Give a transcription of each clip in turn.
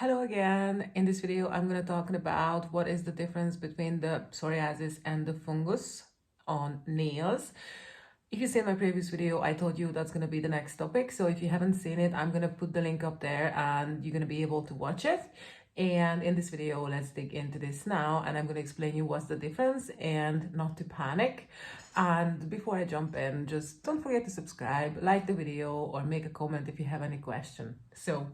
Hello again. In this video, I'm going to talk about what is the difference between the psoriasis and the fungus on nails. If you see my previous video, I told you that's going to be the next topic. So if you haven't seen it, I'm going to put the link up there and you're going to be able to watch it. And in this video, let's dig into this now. And I'm going to explain you what's the difference and not to panic. And before I jump in, just don't forget to subscribe, like the video, or make a comment if you have any question. So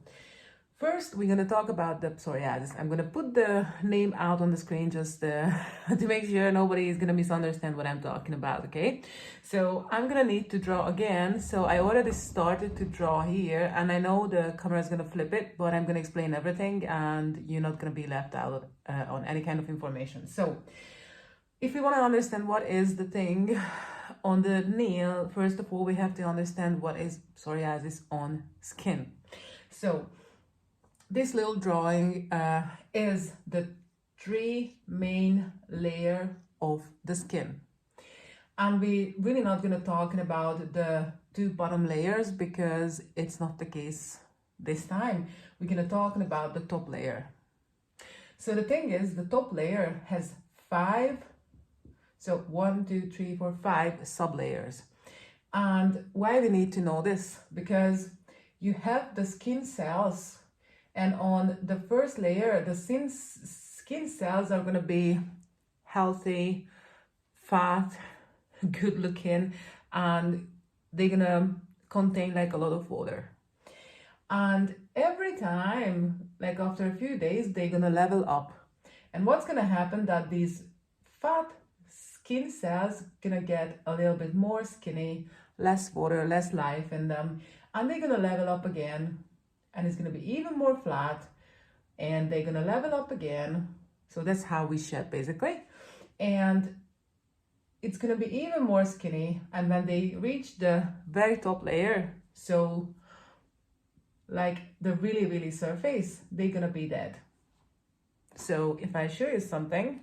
first, we're going to talk about the psoriasis. I'm going to put the name out on the screen just to make sure nobody is going to misunderstand what I'm talking about, okay? So I'm going to need to draw again. So I already started to draw here, and I know the camera is going to flip it, but I'm going to explain everything, and you're not going to be left out on any kind of information. So if we want to understand what is the thing on the nail, first of all, we have to understand what is psoriasis on skin. So this little drawing is the three main layer of the skin. And we really not going to talk about the two bottom layers because it's not the case this time. We're going to talk about the top layer. So the thing is, the top layer has five, so 1, 2, 3, 4, 5 sub-layers. And why we need to know this? Because you have the skin cells, and on the first layer, the skin cells are going to be healthy, fat, good looking, and they're going to contain like a lot of water. And every time, like after a few days, they're going to level up. And what's going to happen that these fat skin cells going to get a little bit more skinny, less water, less life in them, and they're going to level up again. And it's going to be even more flat, and they're going to level up again. So that's how we shed basically. And it's going to be even more skinny. And when they reach the very top layer, so like the really surface, they're going to be dead. So if I show you something,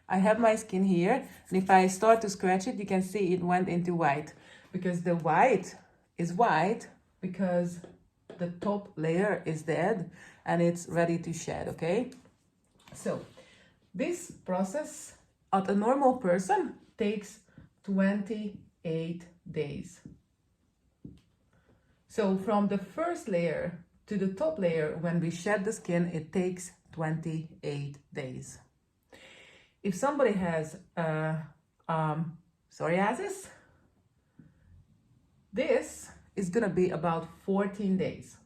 I have my skin here, and if I start to scratch it, you can see it went into white, because the white is white because the top layer is dead and it's ready to shed, okay? So this process at a normal person takes 28 days. So from the first layer to the top layer, when we shed the skin, it takes 28 days. If somebody has psoriasis, this is going to be about 14 days.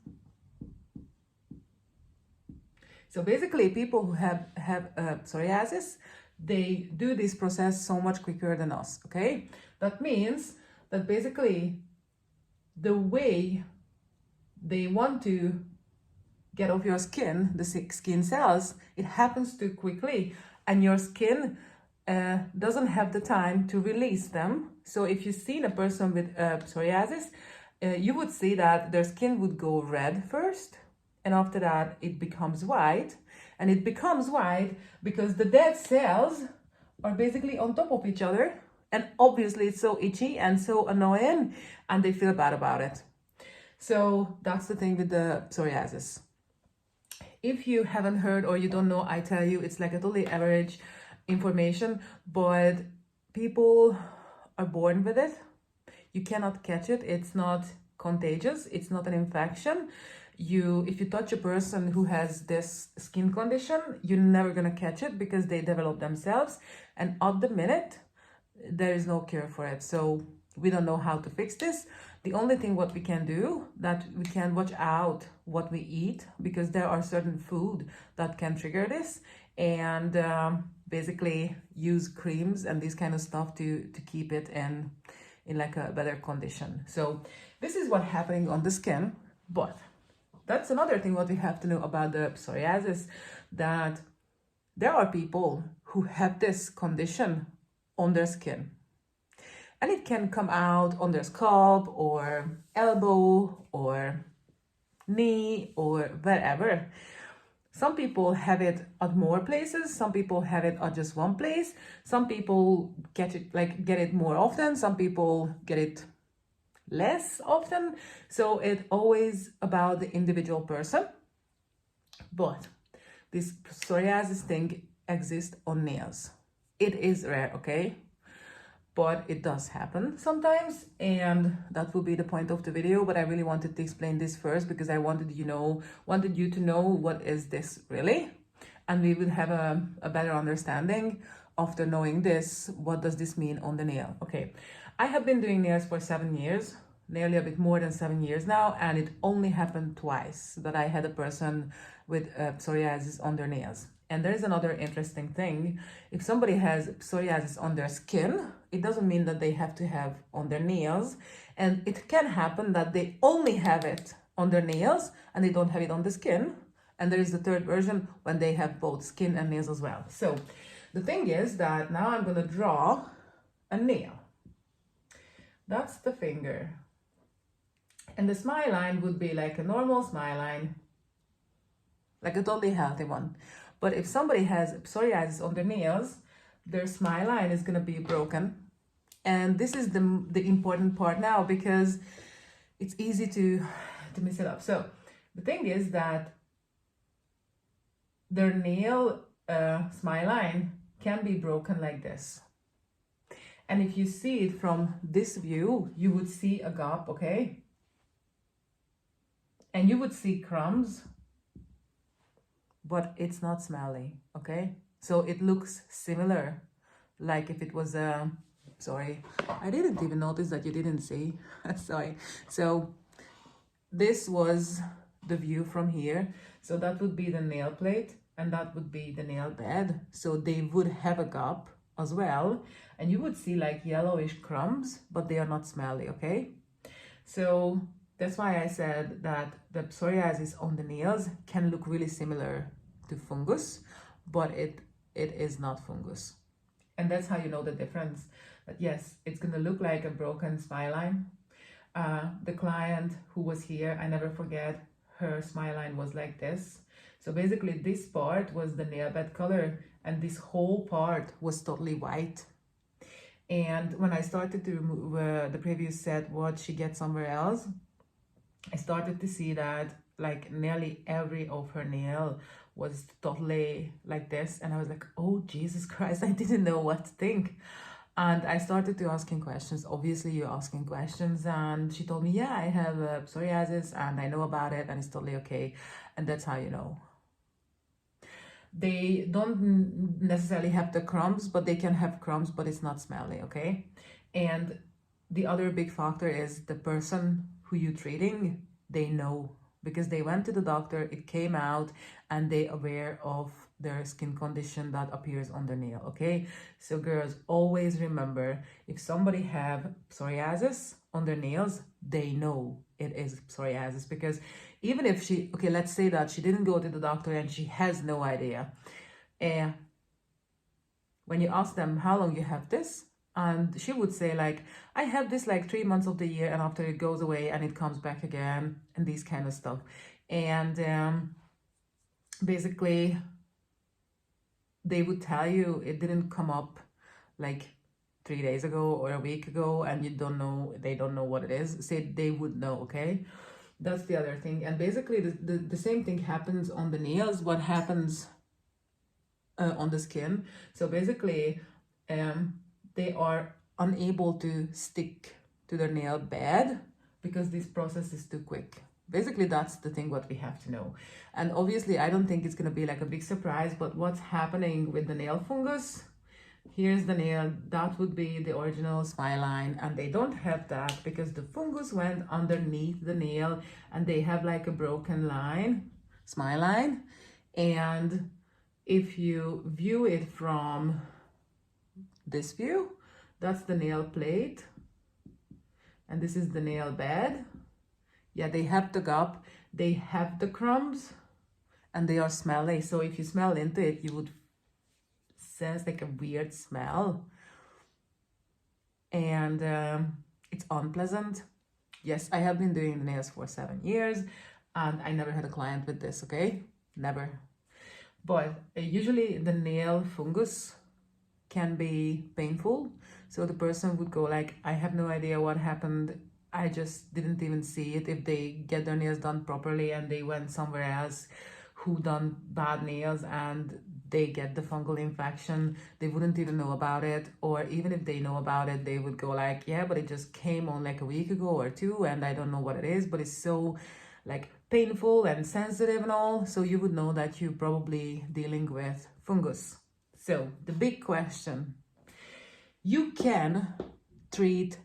So basically, people who have psoriasis, they do this process so much quicker than us, okay? That means that basically the way they want to get off your skin, the skin cells, it happens too quickly, and your skin doesn't have the time to release them. So if you've seen a person with psoriasis, you would see that their skin would go red first, and after that it becomes white. And it becomes white because the dead cells are basically on top of each other, and obviously it's so itchy and so annoying, and they feel bad about it. So that's the thing with the psoriasis. If you haven't heard or you don't know, I tell you, it's like a totally average information, but people are born with it. You cannot catch it. It's not contagious. It's not an infection. If you touch a person who has this skin condition, you're never going to catch it because they develop themselves. And at the minute, there is no cure for it. So we don't know how to fix this. The only thing what we can do, that we can watch out what we eat, because there are certain food that can trigger this, and basically use creams and this kind of stuff to keep it in like a better condition. So this is what's happening on the skin. But that's another thing what we have to know about the psoriasis, that there are people who have this condition on their skin, and it can come out on their scalp or elbow or knee or wherever. Some people have it at more places, some people have it at just one place, some people get it more often, some people get it less often. So it's always about the individual person. But this psoriasis thing exists on nails. It is rare, okay? But it does happen sometimes, and that will be the point of the video. But I really wanted to explain this first because I wanted you to know what is this really, and we will have a better understanding after knowing this. What does this mean on the nail? Okay, I have been doing nails for 7 years, nearly a bit more than 7 years now, and it only happened twice that I had a person with psoriasis on their nails. And there is another interesting thing. If somebody has psoriasis on their skin, it doesn't mean that they have to have on their nails. And it can happen that they only have it on their nails and they don't have it on the skin. And there is the third version when they have both skin and nails as well. So the thing is that now I'm going to draw a nail. That's the finger. And the smile line would be like a normal smile line, like a totally healthy one. But if somebody has psoriasis on their nails, their smile line is going to be broken. And this is the important part now, because it's easy to mess it up. So the thing is that their nail smile line can be broken like this. And if you see it from this view, you would see a gap, okay? And you would see crumbs, but it's not smelly, okay? So it looks similar, like if it was a, sorry, I didn't even notice that you didn't see, sorry. So this was the view from here. So that would be the nail plate and that would be the nail bed. So they would have a gap as well. And you would see like yellowish crumbs, but they are not smelly, okay? So that's why I said that the psoriasis on the nails can look really similar to fungus, but it is not fungus. And that's how you know the difference. But yes, it's gonna look like a broken smile line. The client who was here, I never forget, her smile line was like this. So basically this part was the nail bed color and this whole part was totally white. And when I started to remove the previous set, what she gets somewhere else, I started to see that like nearly every of her nail was totally like this. And I was like, oh, Jesus Christ, I didn't know what to think. And I started to asking questions. Obviously, you're asking questions. And she told me, yeah, I have psoriasis and I know about it and it's totally okay. And that's how you know. They don't necessarily have the crumbs, but they can have crumbs, but it's not smelly, okay? And the other big factor is the person who you're treating, they know, because they went to the doctor, it came out, and they aware of their skin condition that appears on their nail, okay? So girls, always remember, if somebody have psoriasis on their nails, they know it is psoriasis, because even if she, okay, let's say that she didn't go to the doctor and she has no idea. When you ask them how long you have this, and she would say like, I have this like 3 months of the year and after it goes away and it comes back again and these kind of stuff. And basically they would tell you it didn't come up like 3 days ago or a week ago and you don't know, they don't know what it is. Say they would know, okay? That's the other thing. And basically the same thing happens on the nails, what happens on the skin. So basically they are unable to stick to their nail bed because this process is too quick. Basically, that's the thing what we have to know. And obviously, I don't think it's going to be like a big surprise, but what's happening with the nail fungus, here's the nail, that would be the original smile line, and they don't have that because the fungus went underneath the nail and they have like a broken line, smile line. And if you view it from this view, that's the nail plate and this is the nail bed. Yeah, they have the gap, they have the crumbs, and they are smelly. So if you smell into it, you would sense like a weird smell, and it's unpleasant. Yes, I have been doing the nails for 7 years and I never had a client with this, okay? Never. But usually the nail fungus can be painful. So the person would go like, I have no idea what happened. I just didn't even see it. If they get their nails done properly and they went somewhere else who done bad nails and they get the fungal infection. They wouldn't even know about it, or even if they know about it, they would go like, yeah, but it just came on like a week ago or two and I don't know what it is, but it's so like painful and sensitive and all. So you would know that you're probably dealing with fungus. So the big question, you can treat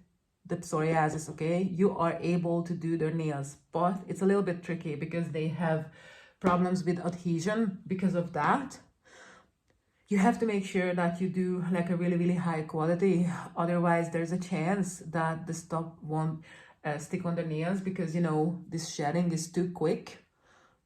the psoriasis, okay? You are able to do their nails, but it's a little bit tricky because they have problems with adhesion. Because of that, you have to make sure that you do like a really, really high quality. Otherwise, there's a chance that the stuff won't stick on the nails because, you know, this shedding is too quick.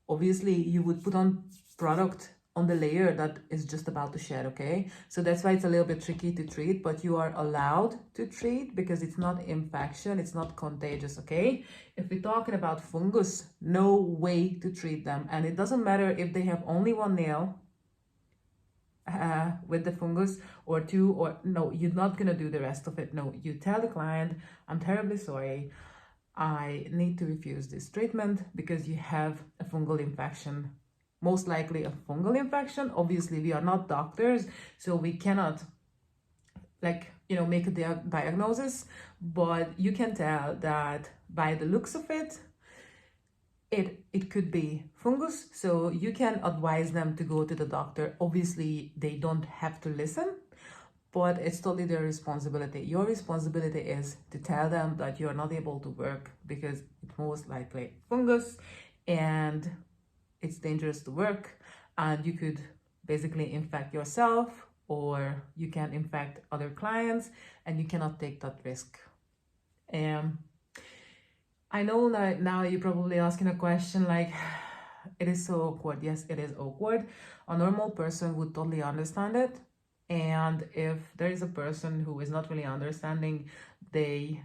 Obviously, you would put on product on the layer that is just about to shed, okay? So that's why it's a little bit tricky to treat, but you are allowed to treat because it's not infection, it's not contagious, okay? If we're talking about fungus, no way to treat them. And it doesn't matter if they have only one nail with the fungus or two, or no, you're not gonna do the rest of it. No, you tell the client, I'm terribly sorry, I need to refuse this treatment because you have a fungal infection, most likely a fungal infection. Obviously, we are not doctors, so we cannot like, you know, make a diagnosis, but you can tell that by the looks of it, it could be fungus. So you can advise them to go to the doctor. Obviously, they don't have to listen, but it's totally their responsibility. Your responsibility is to tell them that you're not able to work because it's most likely fungus and it's dangerous to work, and you could basically infect yourself or you can infect other clients, and you cannot take that risk. I know that now you're probably asking a question like, it is so awkward. Yes, it is awkward. A normal person would totally understand it. And if there is a person who is not really understanding, they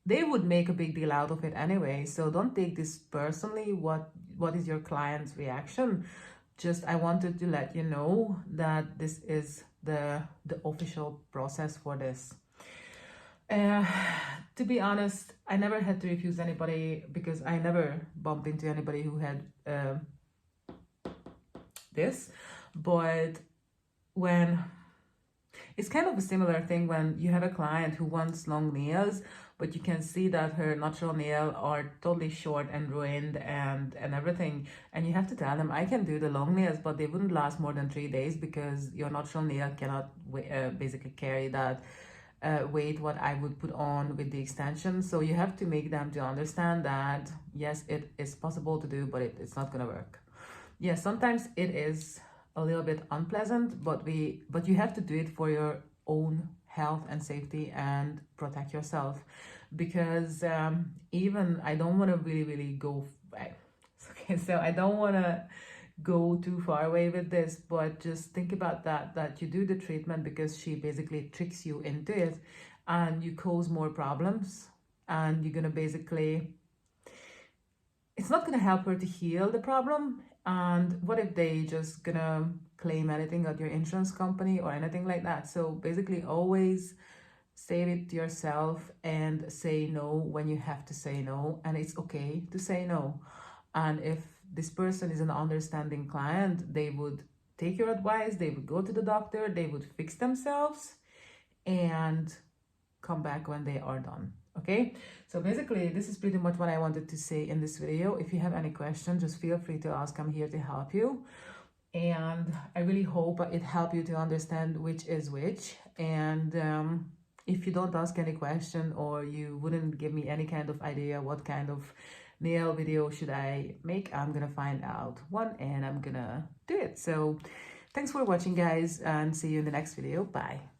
would make a big deal out of it anyway. So don't take this personally. What is your client's reaction? Just, I wanted to let you know that this is the official process for this. To be honest, I never had to refuse anybody because I never bumped into anybody who had this. But when it's kind of a similar thing when you have a client who wants long nails, but you can see that her natural nail are totally short and ruined and everything, and you have to tell them, I can do the long nails, but they wouldn't last more than 3 days because your natural nail cannot basically carry that weight what I would put on with the extension. So you have to make them to understand that yes, it is possible to do, but it's not gonna work. Yes, sometimes it is a little bit unpleasant, but you have to do it for your own health and safety and protect yourself, because even I don't want to really go okay, so I don't want to go too far away with this, but just think about that you do the treatment because she basically tricks you into it and you cause more problems, and you're gonna basically, it's not gonna help her to heal the problem. And what if they just gonna claim anything at your insurance company or anything like that? So basically always save it to yourself and say no when you have to say no, and it's okay to say no. And if this person is an understanding client, they would take your advice, they would go to the doctor, they would fix themselves and come back when they are done. Okay, so basically this is pretty much what I wanted to say in this video. If you have any questions, just feel free to ask. I'm here to help you, and I really hope it helped you to understand which is which. And if you don't ask any question or you wouldn't give me any kind of idea what kind of nail video should I make, I'm gonna find out one and I'm gonna do it. So thanks for watching, guys, and see you in the next video. Bye.